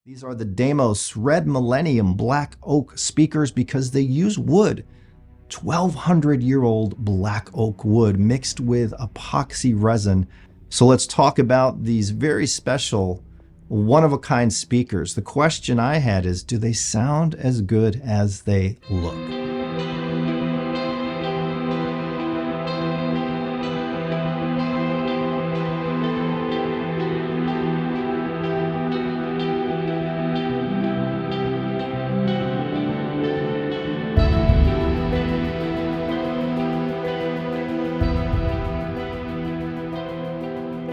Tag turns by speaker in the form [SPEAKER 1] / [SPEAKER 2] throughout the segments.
[SPEAKER 1] These are the Damos Red Millennium Black Oak speakers because they use wood, 1,200-year-old black oak wood mixed with epoxy resin. So let's talk about these very special, one-of-a-kind speakers. The question I had is, do they sound as good as they look?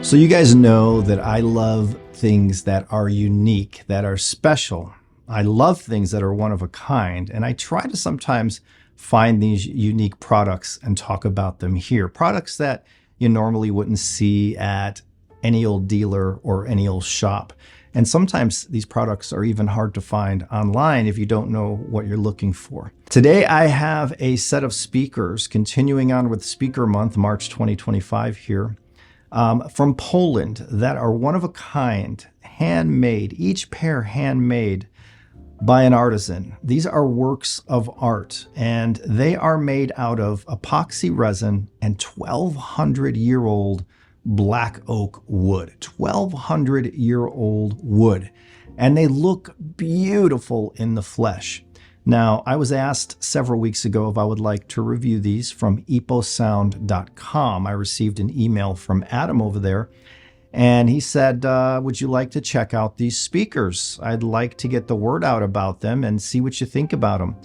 [SPEAKER 1] So you guys know that I love things that are unique, that are special. I love things that are one of a kind, and I try to sometimes find these unique products and talk about them here. Products that you normally wouldn't see at any old dealer or any old shop. And sometimes these products are even hard to find online if you don't know what you're looking for. Today I have a set of speakers, continuing on with Speaker Month, March 2025 here. From Poland, that are one of a kind, handmade, each pair handmade by an artisan. These are works of art, and they are made out of epoxy resin and 1,200-year-old black oak wood. 1,200-year-old wood. And they look beautiful in the flesh. Now, I was asked several weeks ago if I would like to review these from eposound.com. I received an email from Adam over there, and he said, would you like to check out these speakers? I'd like to get the word out about them and see what you think about them.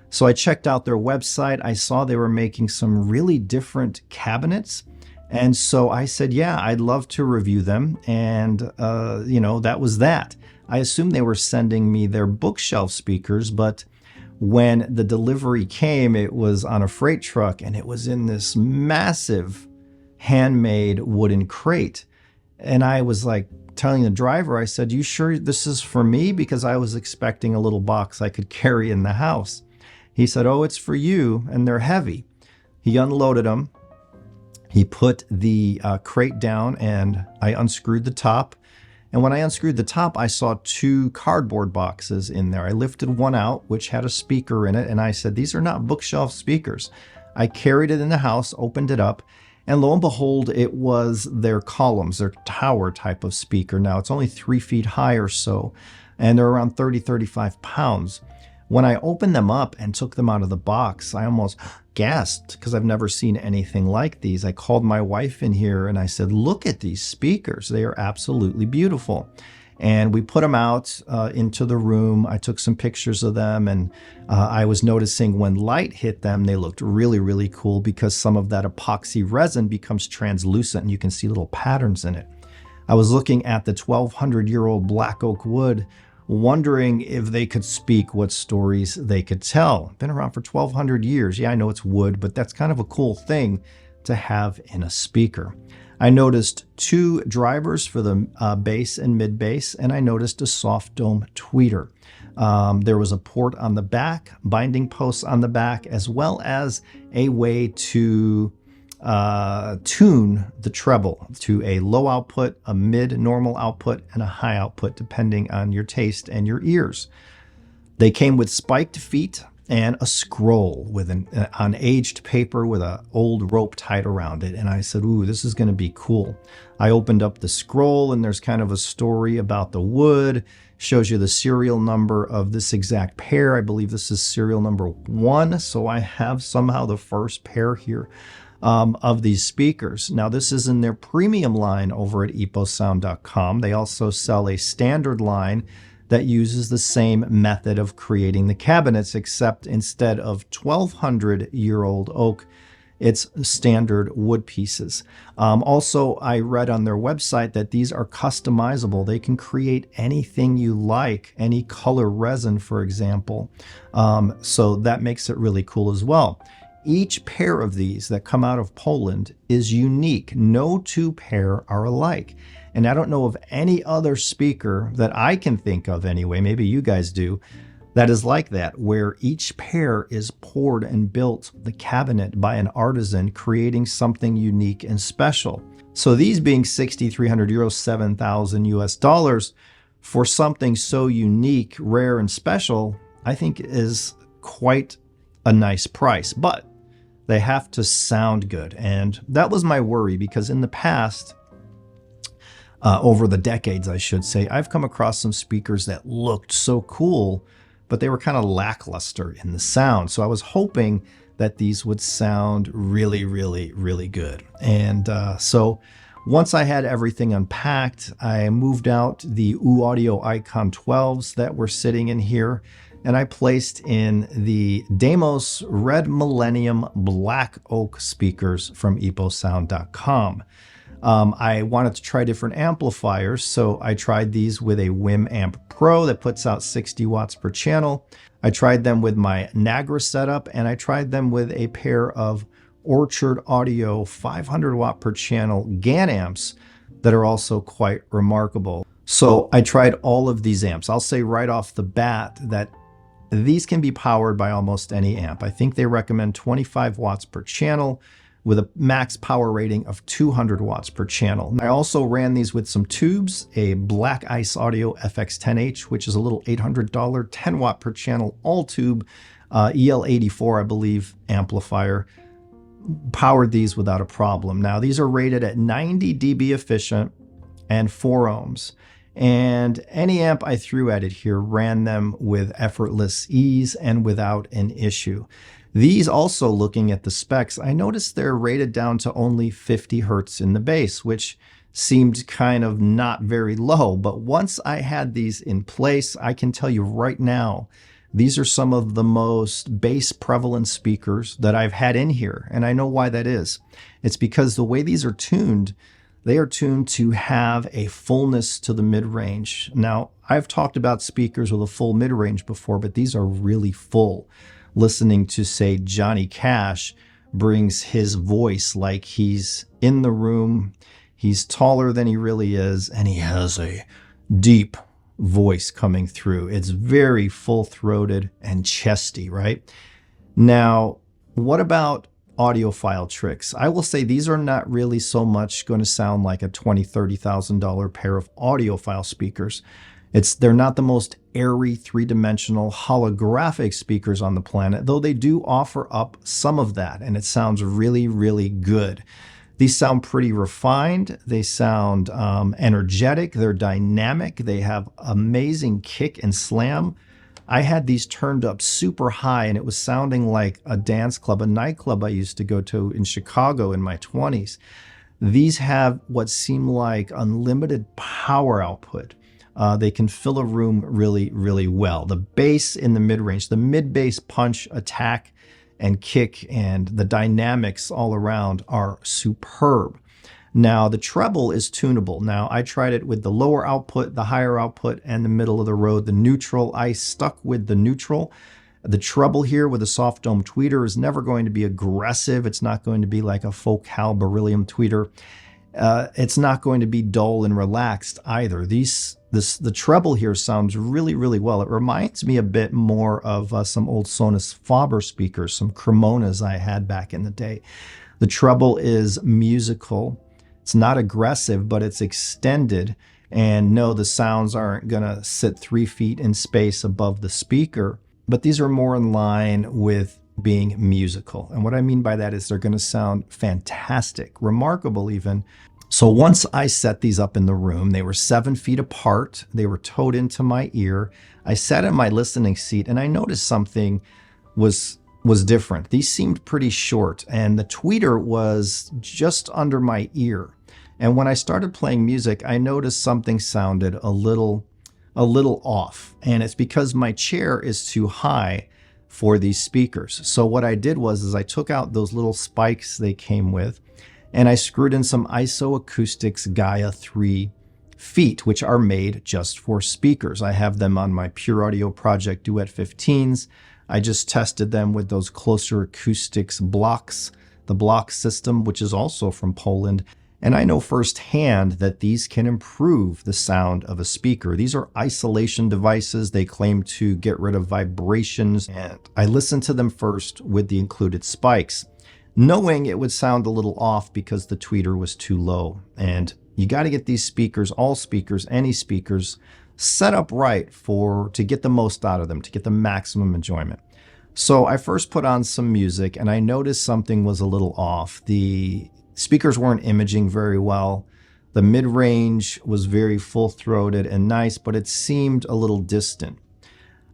[SPEAKER 1] So I checked out their website. I saw they were making some really different cabinets. And so I said, yeah, I'd love to review them. And, that was that. I assumed they were sending me their bookshelf speakers, but when the delivery came, it was on a freight truck and it was in this massive handmade wooden crate. And I was like telling the driver, I said, you sure this is for me? Because I was expecting a little box I could carry in the house. He said, oh, it's for you, and they're heavy. He unloaded them. He put the crate down and I unscrewed the top. And when I unscrewed the top, I saw two cardboard boxes in there. I lifted one out, which had a speaker in it, and I said, these are not bookshelf speakers. I carried it in the house, opened it up, and lo and behold, it was their columns, their tower type of speaker. Now, it's only 3 feet high or so, and they're around 30, 35 pounds. When I opened them up and took them out of the box, I almost gasped because I've never seen anything like these. I called my wife in here and I said, look at these speakers. They are absolutely beautiful. And we put them out into the room. I took some pictures of them, and I was noticing when light hit them, they looked really, really cool because some of that epoxy resin becomes translucent and you can see little patterns in it. I was looking at the 1,200-year-old black oak wood, wondering if they could speak, what stories they could tell. Been around for 1,200 years. Yeah, I know it's wood, but that's kind of a cool thing to have in a speaker. I noticed two drivers for the bass and mid bass, and I noticed a soft dome tweeter. There was a port on the back, binding posts on the back, as well as a way to tune the treble to a low output, a mid normal output, and a high output, depending on your taste and your ears. They came with spiked feet and a scroll with on aged paper with an old rope tied around it. And I said, ooh, this is going to be cool. I opened up the scroll and there's kind of a story about the wood, shows you the serial number of this exact pair. I believe this is serial number 1. So I have somehow the first pair here of these speakers. Now, this is in their premium line over at eposound.com. They also sell a standard line that uses the same method of creating the cabinets, except instead of 1,200-year-old oak, it's standard wood pieces. Also, I read on their website that these are customizable. They can create anything you like, any color resin, for example. So that makes it really cool as well. Each pair of these that come out of Poland is unique. No two pair are alike. And I don't know of any other speaker that I can think of anyway, maybe you guys do, that is like that, where each pair is poured and built, the cabinet, by an artisan, creating something unique and special. So these being 6,300 euros, 7,000 US dollars, for something so unique, rare, and special, I think is quite a nice price. But they have to sound good. And that was my worry, because in the past, over the decades, I should say, I've come across some speakers that looked so cool, but they were kind of lackluster in the sound. So I was hoping that these would sound really, really, really good. And so once I had everything unpacked, I moved out the Audio Icon 12s that were sitting in here, and I placed in the Damos Red Millennium Black Oak speakers from eposound.com. I wanted to try different amplifiers, so I tried these with a WIM Amp Pro that puts out 60 watts per channel. I tried them with my Nagra setup, and I tried them with a pair of Orchard Audio 500 watt per channel GAN amps that are also quite remarkable. So I tried all of these amps. I'll say right off the bat that these can be powered by almost any amp. I think they recommend 25 watts per channel with a max power rating of 200 watts per channel. I also ran these with some tubes, a Black Ice Audio FX10H, which is a little $800 10 watt per channel all tube EL84, I believe, amplifier. Powered these without a problem. Now these are rated at 90 dB efficient and 4 ohms. And any amp I threw at it here ran them with effortless ease and without an issue. These also, looking at the specs, I noticed they're rated down to only 50 hertz in the bass, which seemed kind of not very low. But once I had these in place, I can tell you right now, these are some of the most bass prevalent speakers that I've had in here. And I know why that is. It's because the way these are tuned, they are tuned to have a fullness to the mid-range. Now, I've talked about speakers with a full mid-range before, but these are really full. Listening to, say, Johnny Cash brings his voice like he's in the room, he's taller than he really is, and he has a deep voice coming through. It's very full-throated and chesty, right? Now, what about audiophile tricks? I will say these are not really so much going to sound like a $20,000, $30,000 pair of audiophile speakers. They're not the most airy, three-dimensional holographic speakers on the planet, though they do offer up some of that, and it sounds really, really good. These sound pretty refined. They sound energetic. They're dynamic. They have amazing kick and slam. I had these turned up super high, and it was sounding like a dance club, a nightclub I used to go to in Chicago in my 20s. These have what seem like unlimited power output. They can fill a room really, really well. The bass in the mid-range, the mid-bass punch, attack, and kick, and the dynamics all around are superb. Now, the treble is tunable. Now, I tried it with the lower output, the higher output, and the middle of the road, the neutral. I stuck with the neutral. The treble here with a soft dome tweeter is never going to be aggressive. It's not going to be like a Focal beryllium tweeter. It's not going to be dull and relaxed either. The treble here sounds really, really well. It reminds me a bit more of some old Sonus Faber speakers, some Cremonas I had back in the day. The treble is musical. It's not aggressive, but it's extended. And no, the sounds aren't going to sit 3 feet in space above the speaker, but these are more in line with being musical. And what I mean by that is they're going to sound fantastic, remarkable even. So once I set these up in the room, they were 7 feet apart. They were towed into my ear. I sat in my listening seat and I noticed something was different. These seemed pretty short and the tweeter was just under my ear. And when I started playing music, I noticed something sounded a little off. And it's because my chair is too high for these speakers. So what I did was I took out those little spikes they came with, and I screwed in some Isoacoustics Gaia 3 feet, which are made just for speakers. I have them on my Pure Audio Project Duet 15s. I just tested them with those Closer Acoustics blocks, the block system, which is also from Poland. And I know firsthand that these can improve the sound of a speaker. These are isolation devices. They claim to get rid of vibrations. And I listened to them first with the included spikes, knowing it would sound a little off because the tweeter was too low. And you got to get these speakers, all speakers, any speakers, set up right to get the most out of them, to get the maximum enjoyment. So I first put on some music and I noticed something was a little off. The speakers weren't imaging very well. The mid-range was very full-throated and nice, but it seemed a little distant.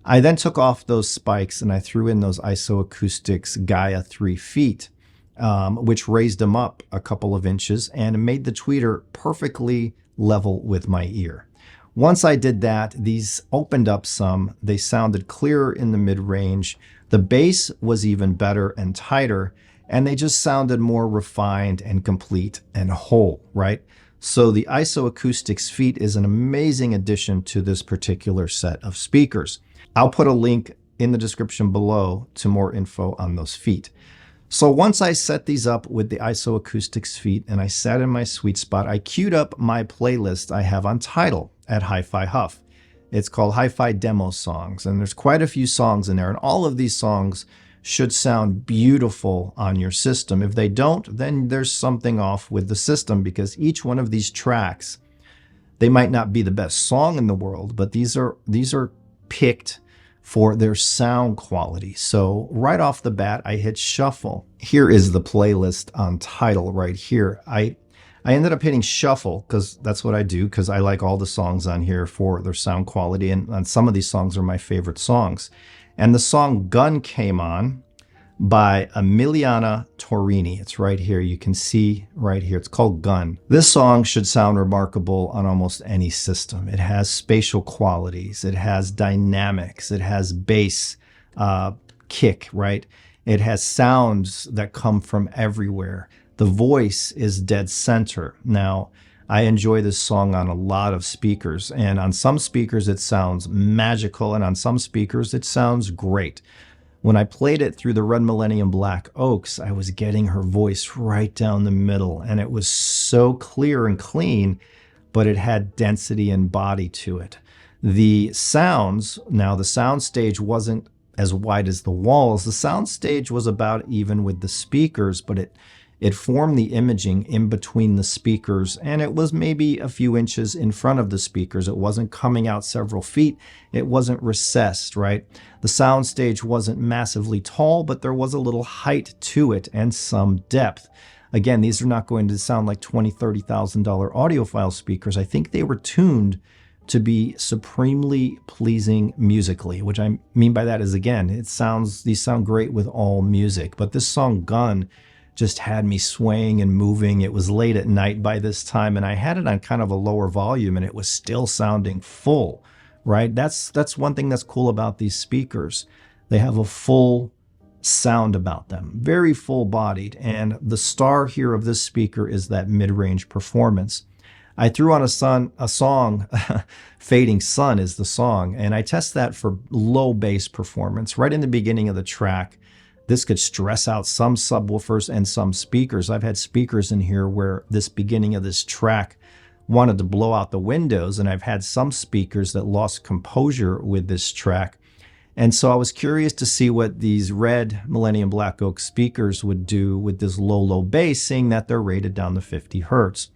[SPEAKER 1] I then took off those spikes and I threw in those Isoacoustics Gaia 3 feet, which raised them up a couple of inches and made the tweeter perfectly level with my ear. Once I did that, these opened up some. They sounded clearer in the mid-range. The bass was even better and tighter, and they just sounded more refined and complete and whole, right? So the Isoacoustics feet is an amazing addition to this particular set of speakers. I'll put a link in the description below to more info on those feet. So once I set these up with the Isoacoustics feet and I sat in my sweet spot, I queued up my playlist I have on Tidal at HIFi Huff. It's called HIFi Demo Songs, and there's quite a few songs in there, and all of these songs should sound beautiful on your system. If they don't, then there's something off with the system, because each one of these tracks, they might not be the best song in the world, but these are picked for their sound quality. So right off the bat, I hit shuffle. Here is the playlist on Tidal right here. I ended up hitting shuffle because that's what I do, because I like all the songs on here for their sound quality, and some of these songs are my favorite songs. And the song Gun came on by Emiliana Torini. It's right here. You can see right here. It's called Gun. This song should sound remarkable on almost any system. It has spatial qualities. It has dynamics. It has bass kick, right? It has sounds that come from everywhere. The voice is dead center. Now, I enjoy this song on a lot of speakers, and on some speakers it sounds magical, and on some speakers it sounds great. When I played it through the Red Millennium Black Oaks, I was getting her voice right down the middle, and it was so clear and clean, but it had density and body to it. The sounds, now the sound stage wasn't as wide as the walls. The sound stage was about even with the speakers, but it formed the imaging in between the speakers, and it was maybe a few inches in front of the speakers. It wasn't coming out several feet. It wasn't recessed, right? The sound stage wasn't massively tall, but there was a little height to it and some depth. Again, these are not going to sound like $20,000, $30,000 audiophile speakers. I think they were tuned to be supremely pleasing musically. Which I mean by that is, again, these sound great with all music, but this song Gun just had me swaying and moving. It was late at night by this time, and I had it on kind of a lower volume, and it was still sounding full, right? That's one thing that's cool about these speakers. They have a full sound about them, very full-bodied, and the star here of this speaker is that mid-range performance. I threw on a song, Fading Sun is the song, and I test that for low bass performance right in the beginning of the track. This could stress out some subwoofers and some speakers. I've had speakers in here where this beginning of this track wanted to blow out the windows, and I've had some speakers that lost composure with this track. And so I was curious to see what these Red Millennium Black Oak speakers would do with this low bass, seeing that they're rated down to 50 hertz.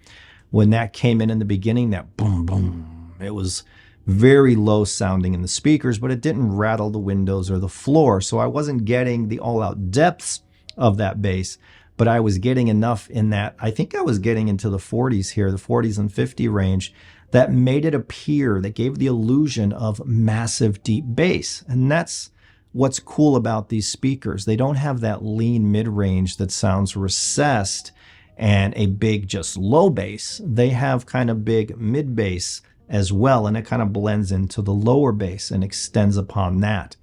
[SPEAKER 1] When that came in the beginning, that boom, boom, it was very low sounding in the speakers, but it didn't rattle the windows or the floor. So I wasn't getting the all-out depths of that bass, but I was getting enough in that. I think I was getting into the 40s here, the 40s and 50 range, that made it appear, that gave the illusion of massive deep bass. And that's what's cool about these speakers. They don't have that lean mid-range that sounds recessed and a big just low bass. They have kind of big mid bass as well, and it kind of blends into the lower bass and extends upon that.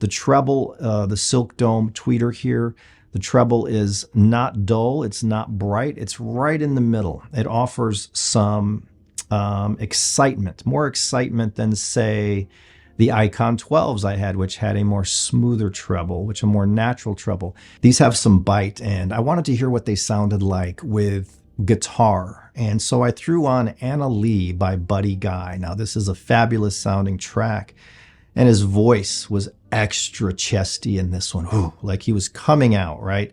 [SPEAKER 1] The treble, the Silk Dome tweeter here, the treble is not dull, it's not bright, it's right in the middle. It offers some excitement, more excitement than, say, the Icon 12s I had, which had a more smoother treble, which a more natural treble. These have some bite, and I wanted to hear what they sounded like with guitar. And so I threw on Anna Lee by Buddy Guy. Now, this is a fabulous sounding track, and his voice was extra chesty in this one. Ooh, like he was coming out, right?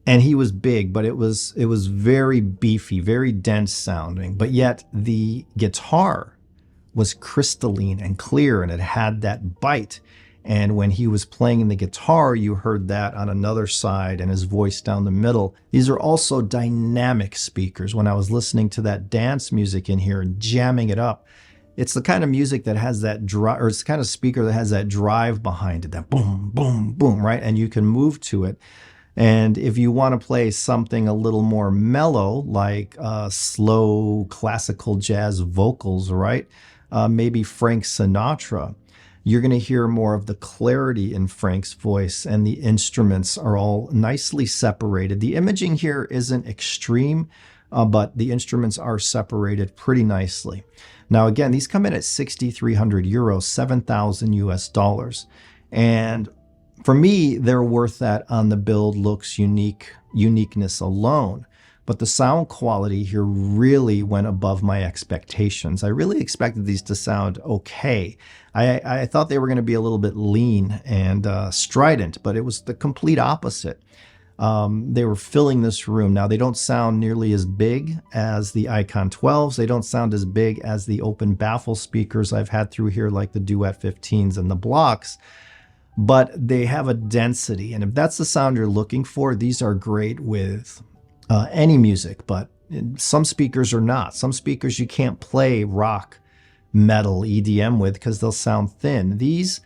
[SPEAKER 1] And he was big, but it was very beefy, very dense sounding. But yet the guitar was crystalline and clear, and it had that bite. And when he was playing the guitar, you heard that on another side and his voice down the middle. These are also dynamic speakers. When I was listening to that dance music in here and jamming it up, it's the kind of music that has that drive, or it's the kind of speaker that has that drive behind it, that boom, boom, boom, right? And you can move to it. And if you want to play something a little more mellow, like slow classical jazz vocals, right? Maybe Frank Sinatra, you're going to hear more of the clarity in Frank's voice, and the instruments are all nicely separated. The imaging here isn't extreme, but the instruments are separated pretty nicely. Now, again, these come in at 6,300 euros, 7,000 US dollars. And for me, they're worth that on the build, looks, uniqueness alone. But the sound quality here really went above my expectations. I really expected these to sound okay. I thought they were going to be a little bit lean and strident, but it was the complete opposite. They were filling this room. Now, they don't sound nearly as big as the Icon 12s. They don't sound as big as the open baffle speakers I've had through here, like the Duet 15s and the Blocks. But they have a density. And if that's the sound you're looking for, these are great with any music, but some speakers are not. Some speakers you can't play rock, metal, EDM with because they'll sound thin. These,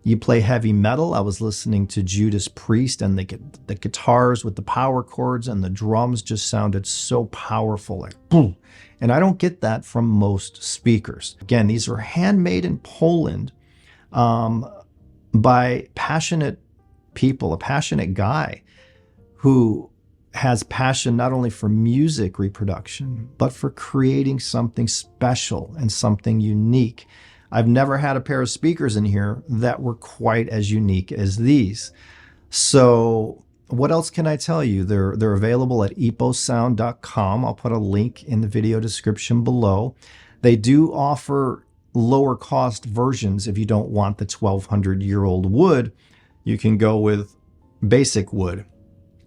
[SPEAKER 1] you play heavy metal. I was listening to Judas Priest, and the guitars with the power chords and the drums just sounded so powerful, like boom. And I don't get that from most speakers. Again, these are handmade in Poland by passionate people, a passionate guy who has passion not only for music reproduction, but for creating something special and something unique. I've never had a pair of speakers in here that were quite as unique as these. So what else can I tell you? They're available at eposound.com. I'll put a link in the video description below. They do offer lower cost versions. If you don't want the 1,200-year-old wood, you can go with basic wood.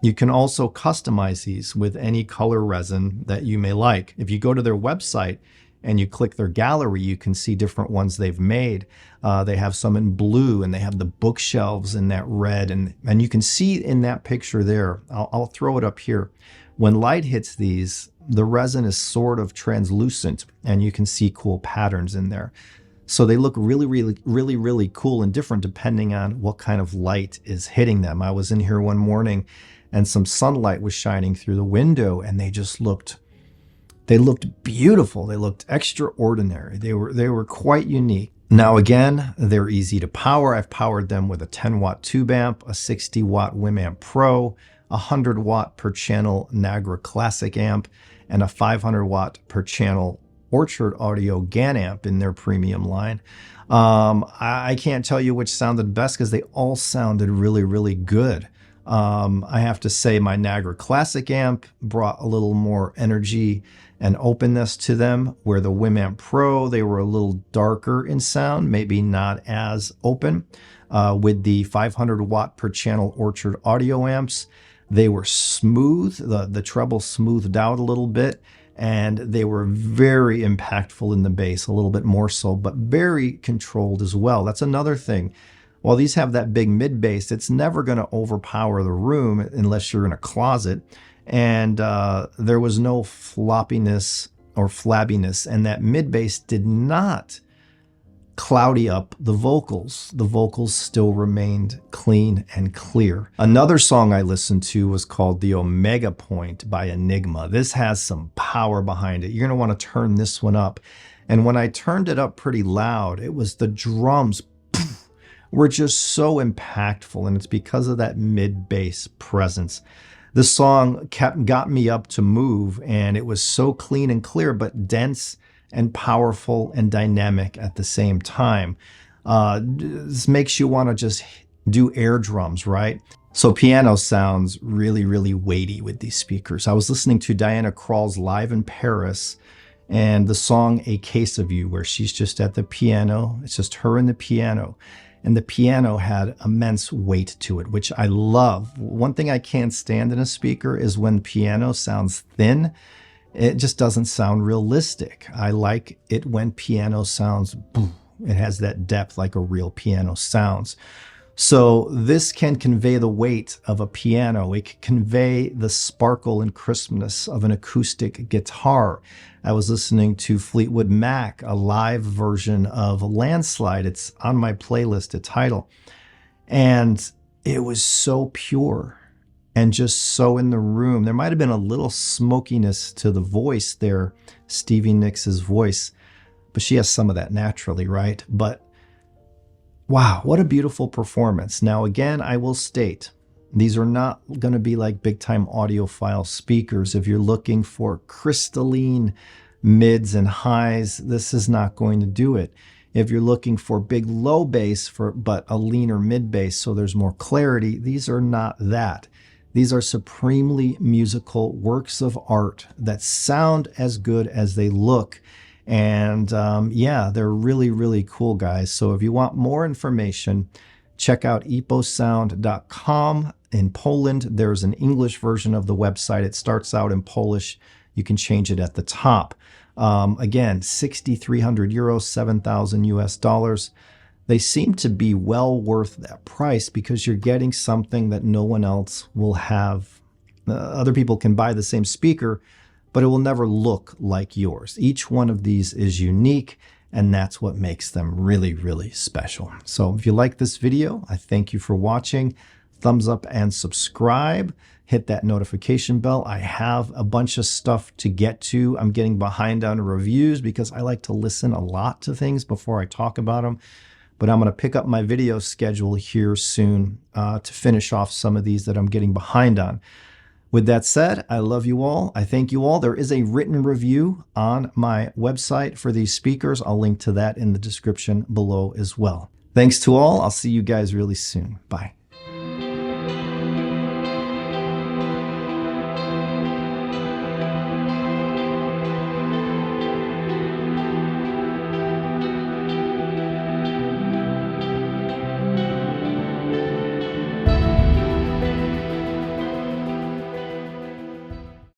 [SPEAKER 1] You can also customize these with any color resin that you may like. If you go to their website and you click their gallery, you can see different ones they've made. They have some in blue, and they have the bookshelves in that red. And you can see in that picture there, I'll throw it up here. When light hits these, the resin is sort of translucent, and you can see cool patterns in there. So they look really, really, really, really cool and different depending on what kind of light is hitting them. I was in here one morning and some sunlight was shining through the window, and they looked beautiful. They looked extraordinary. They were quite unique. Now, again, they're easy to power. I've powered them with a 10-watt tube amp, a 60-watt Winamp Pro, a 100-watt per channel Nagra Classic amp, and a 500-watt per channel Orchard Audio GAN amp in their premium line. I can't tell you which sounded best because they all sounded really, really good. I have to say my Nagra Classic amp brought a little more energy and openness to them, where the Winamp Pro, they were a little darker in sound, maybe not as open. With the 500-watt per channel Orchard Audio amps, they were smooth, the treble smoothed out a little bit, and they were very impactful in the bass, a little bit more so, but very controlled as well. That's another thing. While these have that big mid bass, it's never going to overpower the room unless you're in a closet. And there was no floppiness or flabbiness, and that mid bass did not cloudy up the vocals. The vocals still remained clean and clear. Another song I listened to was called The Omega Point by Enigma. This has some power behind it. You're going to want to turn this one up. And when I turned it up pretty loud, it was the drums were just so impactful, and it's because of that mid bass presence. This song got me up to move, and it was so clean and clear, but dense and powerful and dynamic at the same time. This makes you want to just do air drums, right? So piano sounds really, really weighty with these speakers. I was listening to Diana Krall's Live in Paris, and the song A Case of You, where she's just at the piano. It's just her and the piano. And the piano had immense weight to it, which I love. One thing I can't stand in a speaker is when piano sounds thin It just doesn't sound realistic. I like it when piano sounds boom. It has that depth like a real piano sounds. So this can convey the weight of a piano. It can convey the sparkle and crispness of an acoustic guitar. I was listening to Fleetwood Mac, a live version of Landslide. It's on my playlist at Tidal. And it was so pure and just so in the room. There might have been a little smokiness to the voice there, Stevie Nicks' voice, but she has some of that naturally, right? But wow, what a beautiful performance. Now, again, I will state, these are not going to be like big-time audiophile speakers. If you're looking for crystalline mids and highs, this is not going to do it. If you're looking for big low bass, but a leaner mid bass so there's more clarity, these are not that. These are supremely musical works of art that sound as good as they look. And yeah, they're really, really cool, guys. So if you want more information, check out eposound.com. In Poland, there's an English version of the website. It starts out in Polish. You can change it at the top. Again, 6,300 euros, 7,000 US dollars. They seem to be well worth that price because you're getting something that no one else will have. Other people can buy the same speaker, but it will never look like yours. Each one of these is unique, and that's what makes them really, really special. So if you like this video, I thank you for watching. Thumbs up and subscribe. Hit that notification bell. I have a bunch of stuff to get to. I'm getting behind on reviews because I like to listen a lot to things before I talk about them. But I'm going to pick up my video schedule here soon to finish off some of these that I'm getting behind on. With that said, I love you all. I thank you all. There is a written review on my website for these speakers. I'll link to that in the description below as well. Thanks to all. I'll see you guys really soon. Bye.